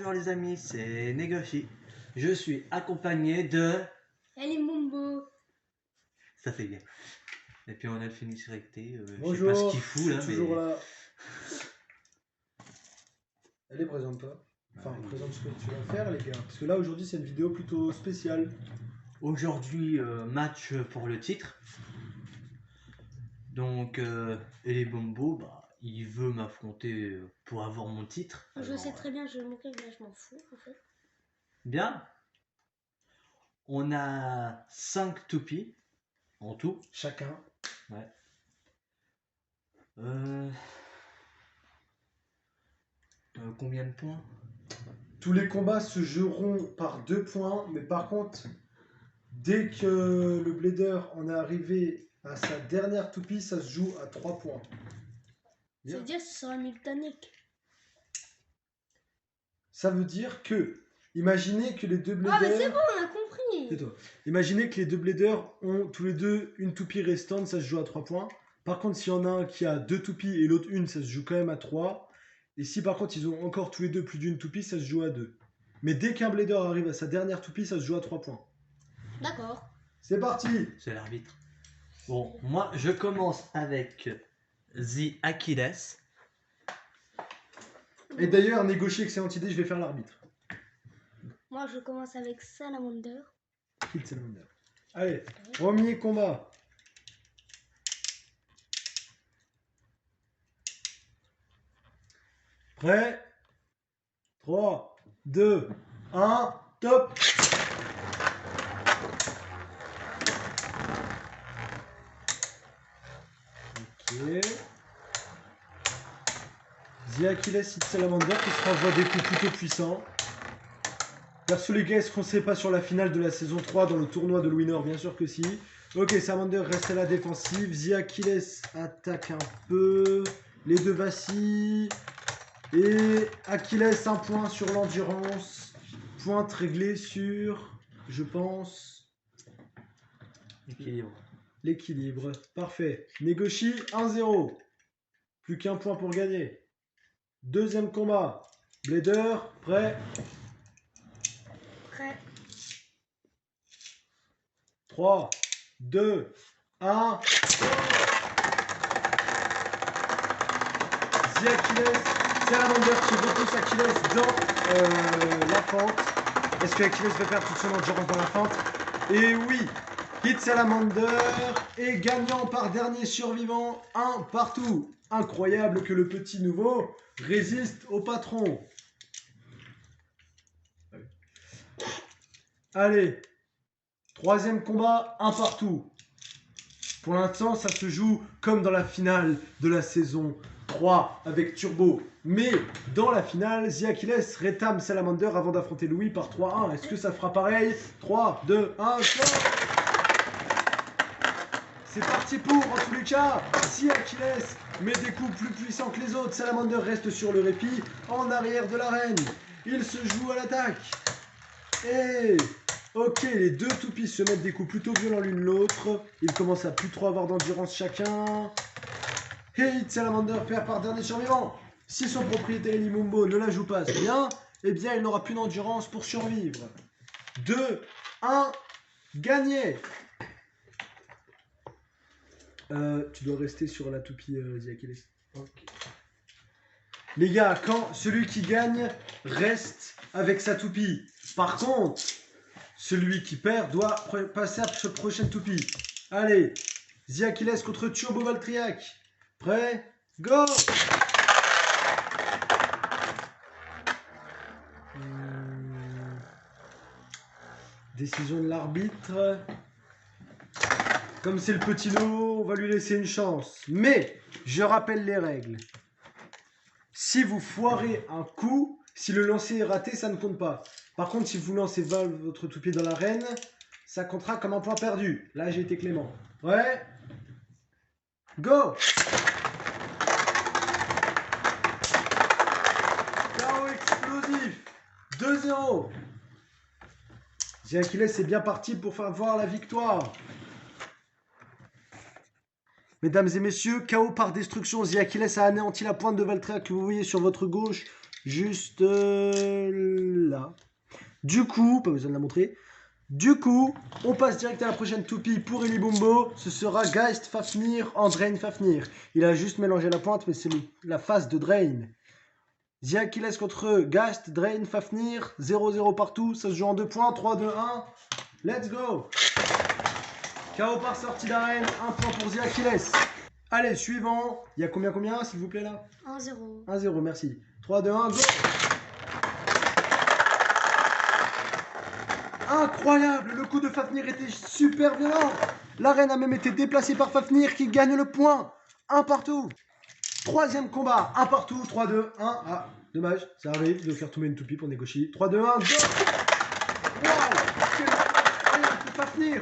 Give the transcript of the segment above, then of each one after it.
Bonjour les amis, c'est Negoshi. Je suis accompagné de... Allez Mumbo. Ça fait bien. Et puis on a le Phoenix Recté. Je sais Bonjour, pas ce qu'il fout là, je suis toujours mais... là. Allez, présente-toi. Enfin, présente ce que tu vas faire, les gars. Parce que là, aujourd'hui, c'est une vidéo plutôt spéciale. Aujourd'hui, match pour le titre. Donc, Eli Bombo, bah, il veut m'affronter pour avoir mon titre. Je Alors, sais très bien, je vais montrer que là, je m'en fous en fait. Bien. On a 5 toupies en tout. Chacun. Ouais. Combien de points? Tous les combats se joueront par 2 points. Mais par contre, dès que le blader en est arrivé à sa dernière toupie, ça se joue à 3 points. Bien. C'est-à-dire que ce sera multanique. Ça veut dire que, imaginez que les deux bladers... Ah mais c'est bon, on a compris. Tais-toi. Imaginez que les deux bladers ont tous les deux une toupie restante, ça se joue à 3 points. Par contre, s'il y en a un qui a 2 toupies et l'autre une, ça se joue quand même à 3. Et si par contre ils ont encore tous les deux plus d'une toupie, ça se joue à 2. Mais dès qu'un blader arrive à sa dernière toupie, ça se joue à 3 points. D'accord. C'est parti. C'est l'arbitre. Bon, moi je commence avec The Achilles. Et d'ailleurs, négocier excellente idée, je vais faire l'arbitre. Moi je commence avec Salamander. Hit Salamander. Allez, premier combat. Prêt? 3, 2, 1, top! Ok. The Achilles Hit Salamander qui se renvoie des coups plutôt puissants. Perso les gars, est-ce qu'on serait pas sur la finale de la saison 3 dans le tournoi de Louis Nord? Bien sûr que si. Ok, Salamander reste à la défensive. The Achilles attaque un peu. Les deux vacillent. Et Achilles, un point sur l'endurance. Point réglé sur, je pense, Équilibre. l'équilibre. Parfait. Negoshi, 1-0. Plus qu'un point pour gagner. Deuxième combat. Blader, prêt. Prêt. 3, 2, 1. The Achilles, Salamander qui repousse Achilles dans la fente. Est-ce que Achilles va perdre toute son endurance dans la fente? Et oui, Hit Salamander est gagnant par dernier survivant, un partout. Incroyable que le petit nouveau résiste au patron. Allez, troisième combat, un partout. Pour l'instant, ça se joue comme dans la finale de la saison 3 avec Turbo. Mais dans la finale, The Achilles rétame Salamander avant d'affronter Louis par 3-1. Est-ce que ça fera pareil? 3, 2, 1, stop! C'est parti pour, en tous les cas, The Achilles met des coups plus puissants que les autres. Salamander reste sur le répit, en arrière de l'arène. Il se joue à l'attaque. Et... ok, les deux toupies se mettent des coups plutôt violents l'une l'autre. Ils commencent à plus trop avoir d'endurance chacun. Et Hit Salamander perd par dernier survivant. Si son propriétaire Eli Mumbo ne la joue pas assez bien, eh bien il n'aura plus d'endurance pour survivre. 2, 1, gagné. Tu dois rester sur la toupie The Achilles. Okay. Les gars, quand celui qui gagne reste avec sa toupie. Par contre, celui qui perd doit passer à la prochaine toupie. Allez, The Achilles contre Turbo Valtriac. Prêt? Go! Décision de l'arbitre. Comme c'est le petit lot, on va lui laisser une chance. Mais, je rappelle les règles. Si vous foirez un coup, si le lancer est raté, ça ne compte pas. Par contre, si vous lancez votre toupie dans l'arène, ça comptera comme un point perdu. Là, j'ai été clément. Ouais. Go! KO explosif. 2-0. The Achilles est bien parti pour faire voir la victoire. Mesdames et messieurs, KO par destruction. The Achilles a anéanti la pointe de Valtriac que vous voyez sur votre gauche. Juste Du coup, pas besoin de la montrer. Du coup, on passe direct à la prochaine toupie pour Eli Bumbo. Ce sera Geist Fafnir en Drain Fafnir. Il a juste mélangé la pointe, mais c'est la phase de Drain. The Achilles contre Geist, Drain, Fafnir. 0-0 partout. Ça se joue en 2 points. 3-2-1. Let's go. KO par sortie d'arène. 1 point pour The Achilles. Allez, suivant. Il y a combien s'il vous plaît là? 1-0. 1-0, merci. 3-2-1, go. Incroyable, le coup de Fafnir était super violent. L'arène a même été déplacée par Fafnir qui gagne le point. 1 partout. Troisième combat, 1 partout, 3-2-1. Ah, dommage, ça arrive de faire tomber une toupie pour négocier. 3-2-1, go. Waouh, quel incroyable pour Fafnir.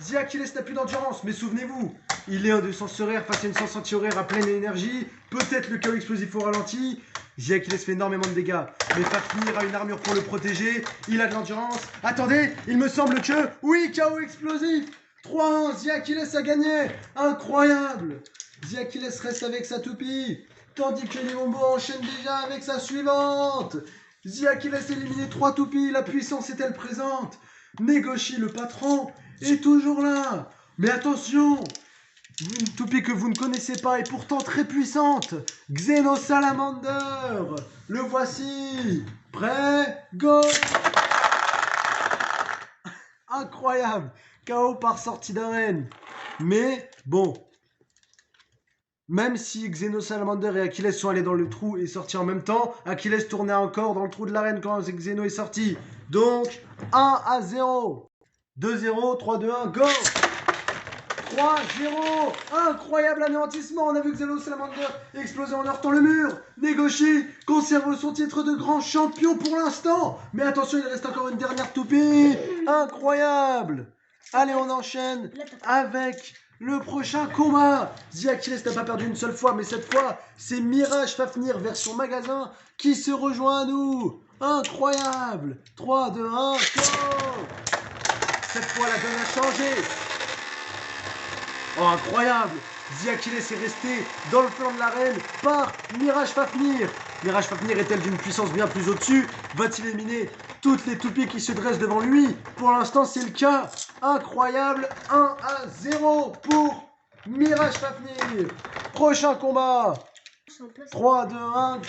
The Achilles n'a plus d'endurance, mais souvenez-vous, il est en 200 horaire face à une 100 anti-horaire à pleine énergie. Peut-être le KO explosif au ralenti. The Achilles fait énormément de dégâts, mais Fafnir a une armure pour le protéger. Il a de l'endurance. Attendez, il me semble que... Oui, KO explosif. 3-1, The Achilles a gagné. Incroyable. The Achilles reste avec sa toupie, tandis que Eli Bumbo enchaîne déjà avec sa suivante. The Achilles a éliminé 3 toupies, la puissance est-elle présente? Negoshi, le patron, est toujours là. Mais attention, une toupie que vous ne connaissez pas et pourtant très puissante. Xeno Salamander. Le voici. Prêt, go. Incroyable. KO par sortie d'arène. Mais bon, même si Xeno Salamander et Achilles sont allés dans le trou et sortis en même temps, Achilles tournait encore dans le trou de l'arène quand Xeno est sorti. Donc 1-0. 2-0, 3-2-1, go. 3-0. Incroyable anéantissement. On a vu Xeno Salamander exploser en heurtant le mur. Negoshi conserve son titre de grand champion pour l'instant. Mais attention, il reste encore une dernière toupie. Incroyable. Allez, on enchaîne avec le prochain combat. The Achilles n'a pas perdu une seule fois, mais cette fois, c'est Mirage Fafnir version magasin qui se rejoint à nous. Incroyable. 3, 2, 1, go. Cette fois, la donne a changé. Oh, incroyable. The Achilles est resté dans le flanc de l'arène par Mirage Fafnir. Mirage Fafnir est-elle d'une puissance bien plus au-dessus? Va-t-il éliminer toutes les toupies qui se dressent devant lui? Pour l'instant, c'est le cas. Incroyable. 1-0 pour Mirage Fafnir. Prochain combat. 3, 2, 1, go.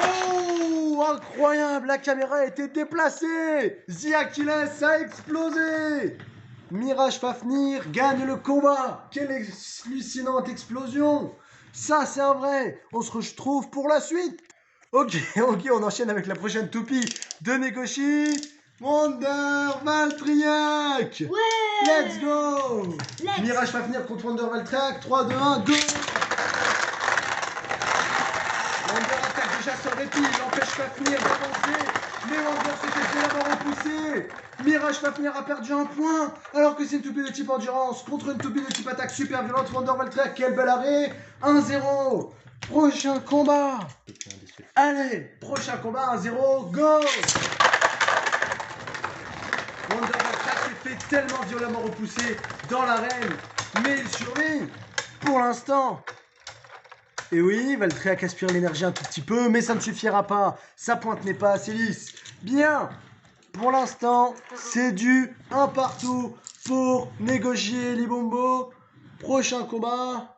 Oh, incroyable. La caméra a été déplacée. The Achilles a explosé. Mirage Fafnir gagne le combat. Quelle hallucinante explosion. Ça, c'est un vrai. On se retrouve pour la suite. Ok, on enchaîne avec la prochaine toupie de Negoshi. Wonder Valtriac. Ouais. Let's go. Mirage Fafnir contre Wonder Valtriac. 3, 2, 1, go. Wonder attaque déjà sur répit. Il empêche Fafnir d'avancer. Mais Wonder s'était violemment repoussé. Mirage Fafnir a perdu un point. Alors que c'est une toupie de type endurance contre une toupie de type attaque super violente. Wonder Valtriac, quel bel arrêt. 1-0. Prochain combat. Allez, prochain combat, 1-0, go. Wonder Valtriac s'est fait tellement violemment repousser dans l'arène, mais il survit pour l'instant. Et oui, Valtriac aspire l'énergie un tout petit peu, mais ça ne suffira pas. Sa pointe n'est pas assez lisse. Bien, pour l'instant, c'est du 1 partout pour négocier Eli Bumbo. Prochain combat,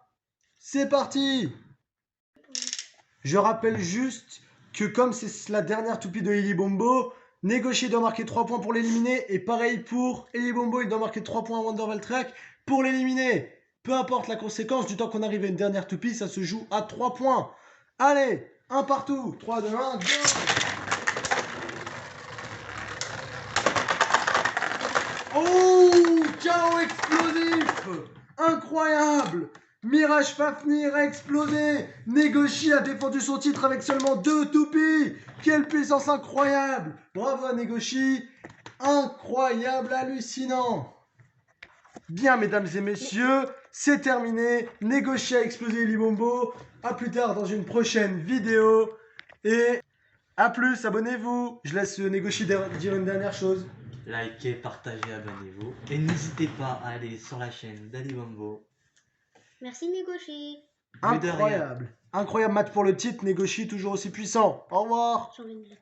c'est parti. Je rappelle juste que comme c'est la dernière toupie de Eli Bumbo, Negoshi doit marquer 3 points pour l'éliminer. Et pareil pour Eli Bumbo, il doit marquer 3 points à Wonder Valtriac pour l'éliminer. Peu importe la conséquence, du temps qu'on arrive à une dernière toupie, ça se joue à 3 points. Allez, 1 partout. 3, 2, 1, go. Oh, KO explosif. Incroyable. Mirage Fafnir a explosé. Negoshi a défendu son titre avec seulement 2 toupies. Quelle puissance incroyable. Bravo à Negoshi. Incroyable, hallucinant. Bien, mesdames et messieurs, c'est terminé. Negoshi a explosé Eli Bumbo. A plus tard dans une prochaine vidéo. Et à plus, abonnez-vous. Je laisse Negoshi dire une dernière chose. Likez, partagez, abonnez-vous. Et n'hésitez pas à aller sur la chaîne d'Eli Bumbo. Merci Negoshi. Incroyable. Incroyable match pour le titre. Negoshi toujours aussi puissant. Au revoir. J'ai envie de dire.